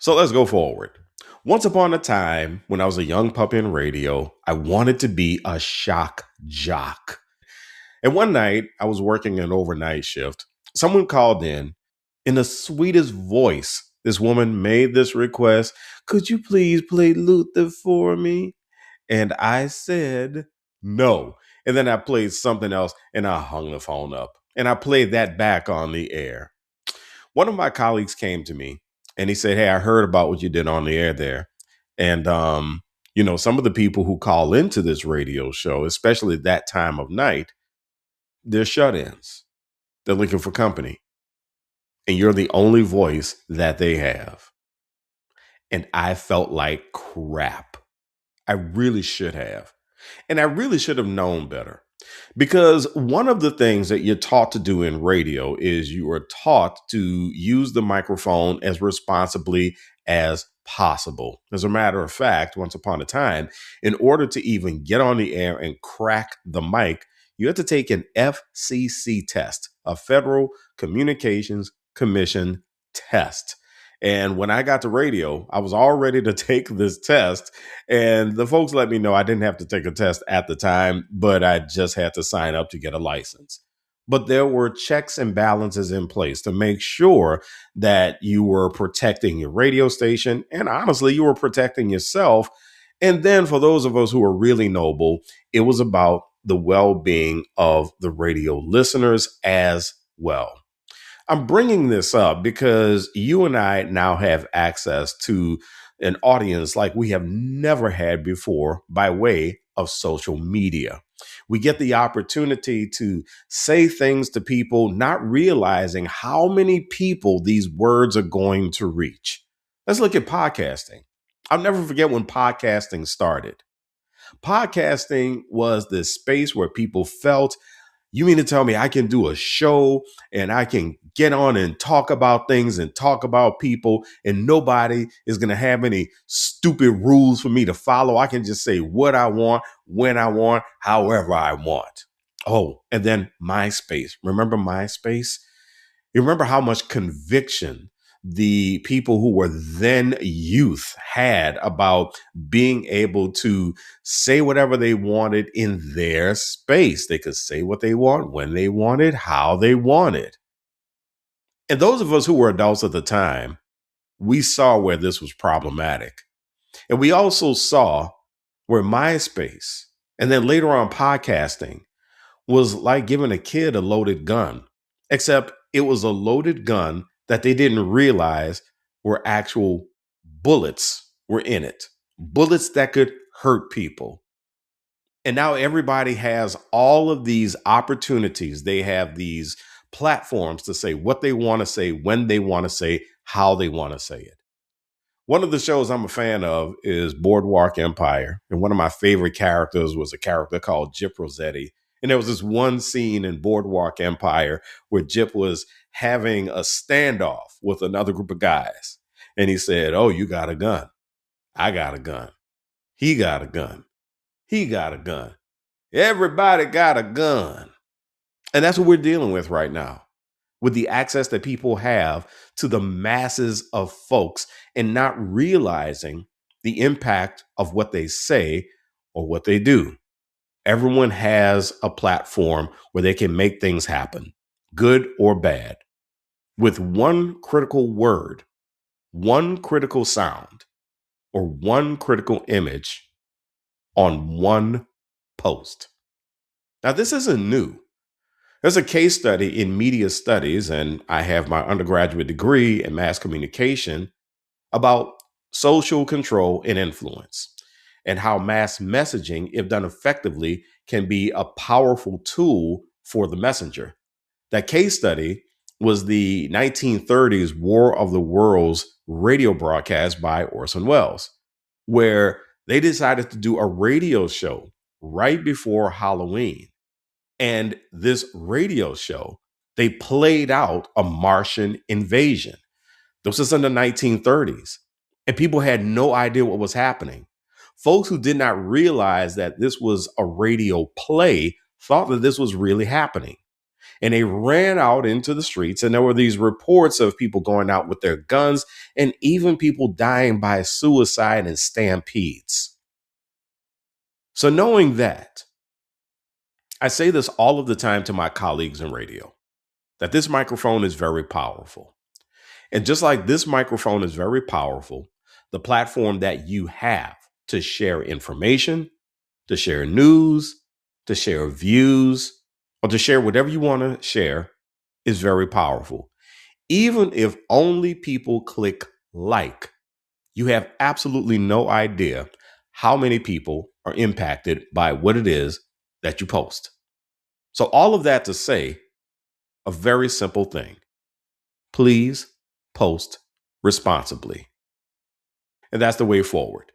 So let's go forward. Once upon a time, when I was a young pup in radio, I wanted to be a shock jock. And one night, I was working an overnight shift. Someone called in the sweetest voice. This woman made this request. Could you please play Luther for me? And I said no. And then I played something else and I hung the phone up. And I played that back on the air. One of my colleagues came to me and he said, "Hey, I heard about what you did on the air there." And, some of the people who call into this radio show, especially at that time of night, they're shut ins. They're looking for company. And you're the only voice that they have. And I felt like crap. I really should have. And I really should have known better. Because one of the things that you're taught to do in radio is you are taught to use the microphone as responsibly as possible. As a matter of fact, once upon a time, in order to even get on the air and crack the mic, you had to take an FCC test, a Federal Communications Commission test. And when I got to radio, I was all ready to take this test. And the folks let me know I didn't have to take a test at the time, but I just had to sign up to get a license. But there were checks and balances in place to make sure that you were protecting your radio station. And honestly, you were protecting yourself. And then for those of us who are really noble, it was about the well being of the radio listeners as well. I'm bringing this up because you and I now have access to an audience like we have never had before by way of social media. We get the opportunity to say things to people, not realizing how many people these words are going to reach. Let's look at podcasting. I'll never forget when podcasting started. Podcasting was this space where people felt, you mean to tell me I can do a show and I can get on and talk about things and talk about people and nobody is going to have any stupid rules for me to follow? I can just say what I want, when I want, however I want. Oh, and then MySpace. Remember MySpace? You remember how much conviction the people who were then youth had about being able to say whatever they wanted in their space. They could say what they want, when they wanted, how they wanted. And those of us who were adults at the time, we saw where this was problematic. And we also saw where MySpace and then later on podcasting was like giving a kid a loaded gun, except it was a loaded gun that they didn't realize were actual bullets were in it, bullets that could hurt people. And now everybody has all of these opportunities. They have these platforms to say what they want to say, when they want to say, how they want to say it. One of the shows I'm a fan of is Boardwalk Empire. And one of my favorite characters was a character called Gyp Rossetti. And there was this one scene in Boardwalk Empire where Gyp was having a standoff with another group of guys. And he said, "Oh, you got a gun. I got a gun. He got a gun. He got a gun. Everybody got a gun." And that's what we're dealing with right now, with the access that people have to the masses of folks and not realizing the impact of what they say or what they do. Everyone has a platform where they can make things happen, good or bad, with one critical word, one critical sound, or one critical image on one post. Now, this isn't new. There's a case study in media studies, and I have my undergraduate degree in mass communication about social control and influence and how mass messaging, if done effectively, can be a powerful tool for the messenger. That case study was the 1930s War of the Worlds radio broadcast by Orson Welles, where they decided to do a radio show right before Halloween. And this radio show, they played out a Martian invasion. This was in the 1930s. And people had no idea what was happening. Folks who did not realize that this was a radio play thought that this was really happening. And they ran out into the streets, and there were these reports of people going out with their guns and even people dying by suicide and stampedes. So knowing that, I say this all of the time to my colleagues in radio, that this microphone is very powerful. And just like this microphone is very powerful, the platform that you have to share information, to share news, to share views, or to share whatever you want to share is very powerful. Even if only people click like, you have absolutely no idea how many people are impacted by what it is that you post. So all of that to say a very simple thing. Please post responsibly. And that's the way forward.